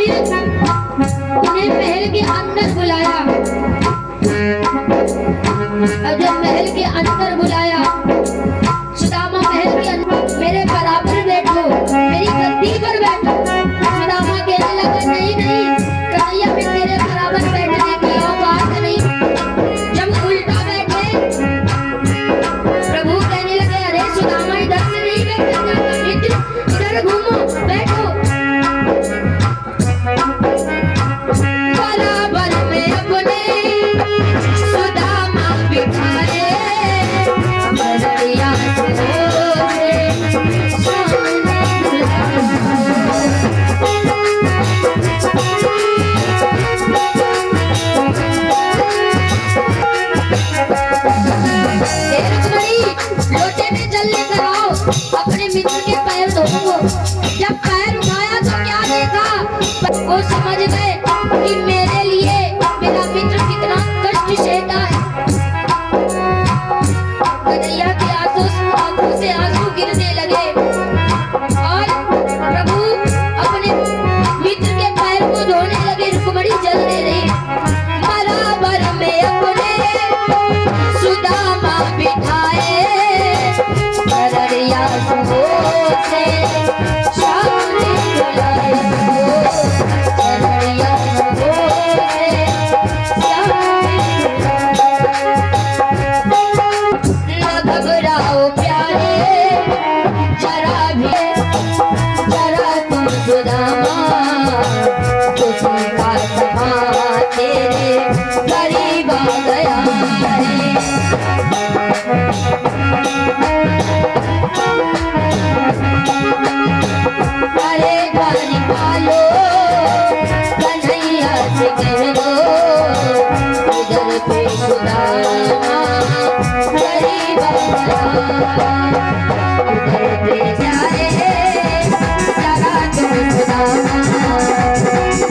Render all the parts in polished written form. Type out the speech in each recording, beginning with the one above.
उन्हें महल के अंदर बुलाया। और जब महल के अंदर बुलाया, सुदामा महल के अंदर, मेरे बराबर बैठो, मेरी गद्दी पर बैठो। सुदामा कहने लगा, नहीं नहीं कन्हैया, मैं तेरे बराबर बैठने की औकात नहीं। जब उल्टा बैठे, प्रभु कहने लगे, अरे सुदामा इधर से नहीं बैठा जाता, मित्र इधर घूमो, बैठो। बराबर में अपने सुदामा बिठाए, बरड़िया लोटे में जल लेकर आओ, अपने मित्र के पैर धोओ। जब पैर उठाया तो क्या देखा, वो समझ गए कि मेरे लिए मेरा मित्र कितना कष्ट सहता है। कन्हैया के आंखों से आंसू गिरने लगे और प्रभु अपने मित्र के पैर को धोने लगे। रुक्मणी जल दे रही, बराबर में अपने सुदामा बिठाए, बरड़िया से शादी बुलाए, बरड़िया न घबराओ प्यारे, जरा भी जरा तुम सुदामा, तुझे का समा तेरे करीब आ गया है। अरे गाली पालो, कन्हैया से कह दो, इधर पे सुदामा करीब आ गया। उधर पे जाए जरा तुम सुदामा,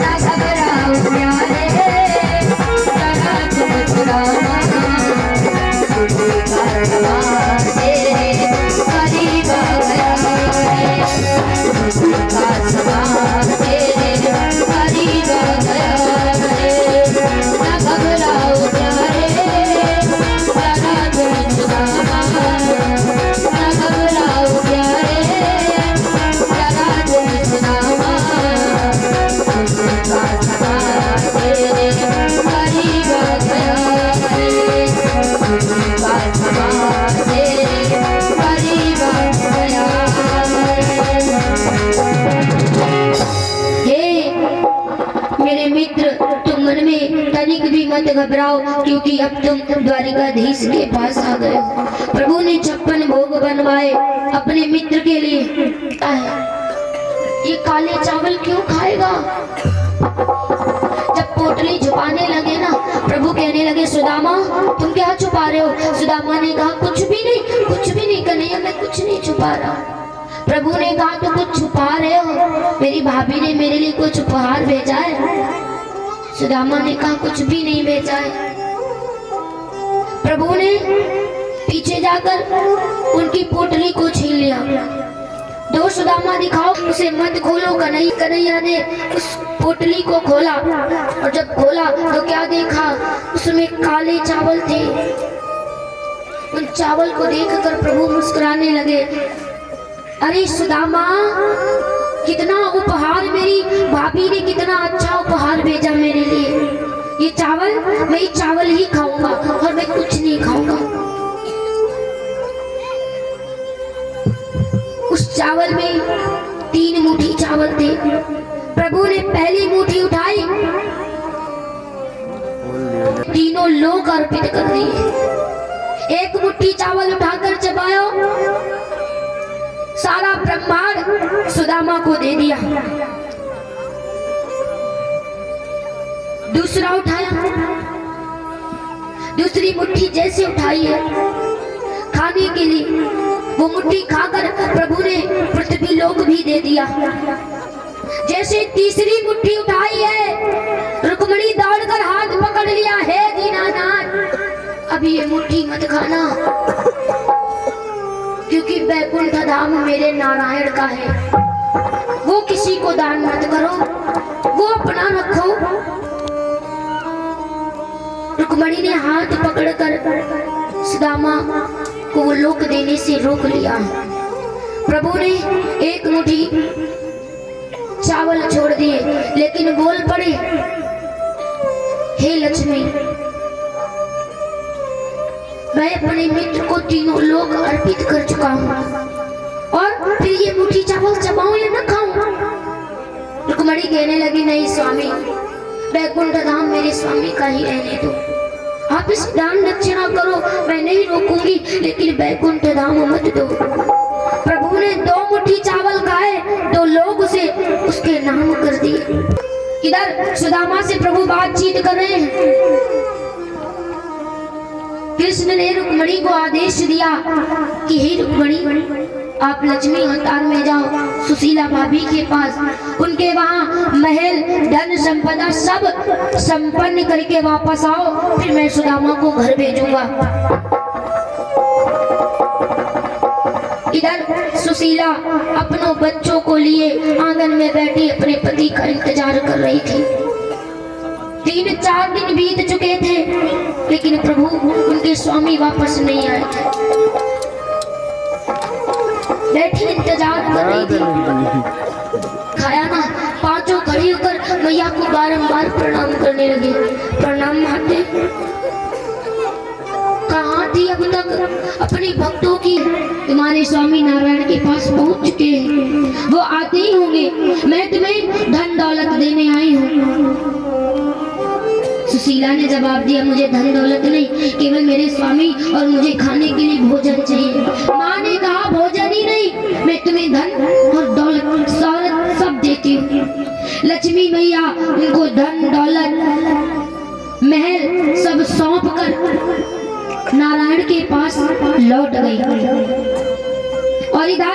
ना घबराओ प्यारे, जरा तुम सुदामा, तुझे का समा तेरे करीब आ गया है। तुझे का समा तेरे करीब आ गया है। ना घबराओ प्यारे, जरा तुम सुदामा, ना घबराओ प्यारे, जरा तुम सुदामा, तुझे का समा तेरे करीब आ गया है। तुझे का समा तेरे करीब आ गया है। हे मेरे मित्र, तुम मन में तनिक भी मत घबराओ, क्योंकि अब तुम द्वारिकाधीश के पास आ गए हो। प्रभु ने 56 भोग बनवाए अपने मित्र के लिए। ये काले चावल क्यों खाएगा? जब पोटली छुपाने लगे ना, प्रभु कहने लगे, सुदामा तुम क्या छुपा रहे हो? सुदामा ने कहा, कुछ भी नहीं, कुछ भी नहीं कन्हैया, मैं कुछ नहीं छुपा रहा। प्रभु ने कहा, तो कुछ छुपा रहे हो, मेरी भाभी ने मेरे लिए कुछ उपहार भेजा है। सुदामा ने कहा, कुछ भी नहीं भेजा है। प्रभु ने पीछे जाकर उनकी पोटली को छीन लिया। दो सुदामा दिखाओ, उसे मत खोलो। कन्हैया ने उस पोटली को खोला, और जब खोला तो क्या देखा, उसमें काले चावल थे। उन चावल को देखकर प्रभु मुस्कुराने लगे। अरे सुदामा, कितना उपहार, मेरी भाभी ने कितना अच्छा उपहार भेजा मेरे लिए। ये चावल, मैं ये चावल ही खाऊंगा और मैं कुछ नहीं खाऊंगा। उस चावल में 3 मुट्ठी चावल थे। प्रभु ने पहली मुट्ठी उठाई, तीनों लोग अर्पित कर दिए। एक मुट्ठी चावल उठाकर चबाया, सारा ब्रह्मांड सुदामा को दे दिया। दूसरा उठाया, दूसरी मुट्ठी जैसे उठाई है खाने के लिए, वो मुट्ठी खाकर प्रभु ने पृथ्वी लोक भी दे दिया। जैसे तीसरी मुट्ठी उठाई है, रुक्मणी दौड़कर हाथ पकड़ लिया, हे दीनानाथ, अभी ये मुट्ठी मत खाना, क्योंकि वैकुंठ धाम मेरे नारायण का है, वो किसी को दान मत करो, वो अपना रखो। रुक्मणी ने हाथ पकड़कर सुदामा को वो लोक देने से रोक लिया। प्रभु ने एक मुट्ठी चावल छोड़ दिए, लेकिन बोल पड़े, हे लक्ष्मी, मैं अपने मित्र को तीनों लोग अर्पित कर चुका हूँ, और फिर ये मुट्ठी चावल चबाऊं या न खाऊं? रुक्मणी कहने लगी, नहीं स्वामी, वैकुंठ धाम मेरे स्वामी का ही रहने दो। आप इस दान दक्षिणा करो, मैं नहीं रोकूंगी, लेकिन वैकुंठ धाम मत दो। प्रभु ने 2 मुट्ठी चावल खाए, 2 लोग उसे उसके नाम कर दिए। इधर सुदामा से प्रभु बातचीत कर रहे हैं। कृष्ण ने रुक्मणी को आदेश दिया कि हे रुक्मणी, आप लक्ष्मी अवतार में जाओ सुशीला भाभी के पास, उनके वहाँ महल धन संपदा सब संपन्न करके वापस आओ, फिर मैं सुदामा को घर भेजूंगा। इधर सुशीला अपनों बच्चों को लिए आंगन में बैठी अपने पति का इंतजार कर रही थी। 3-4 दिन बीत चुके थे, लेकिन प्रभु उनके स्वामी वापस नहीं आए थे। बैठी इंतजार कर रही थी। खाया ना, पांचों खड़ी होकर मैया को बारंबार प्रणाम करने लगे। प्रणाम माते, कहाँ थी अब तक अपने भक्तों की? तुम्हारे स्वामी नारायण के पास पहुंच चुके हैं, वो आते ही होंगे, मैं तुम्हें धन दौलत देने आई हूँ। सुशीला ने जवाब दिया, मुझे धन दौलत नहीं, केवल मेरे स्वामी और मुझे खाने के लिए भोजन चाहिए। माँ ने कहा, भोजन ही नहीं, मैं तुम्हें धन और दौलत शौहरत सब देती हूँ। लक्ष्मी मैया उनको धन दौलत महल सब सौंप कर नारायण के पास लौट गई। और इधर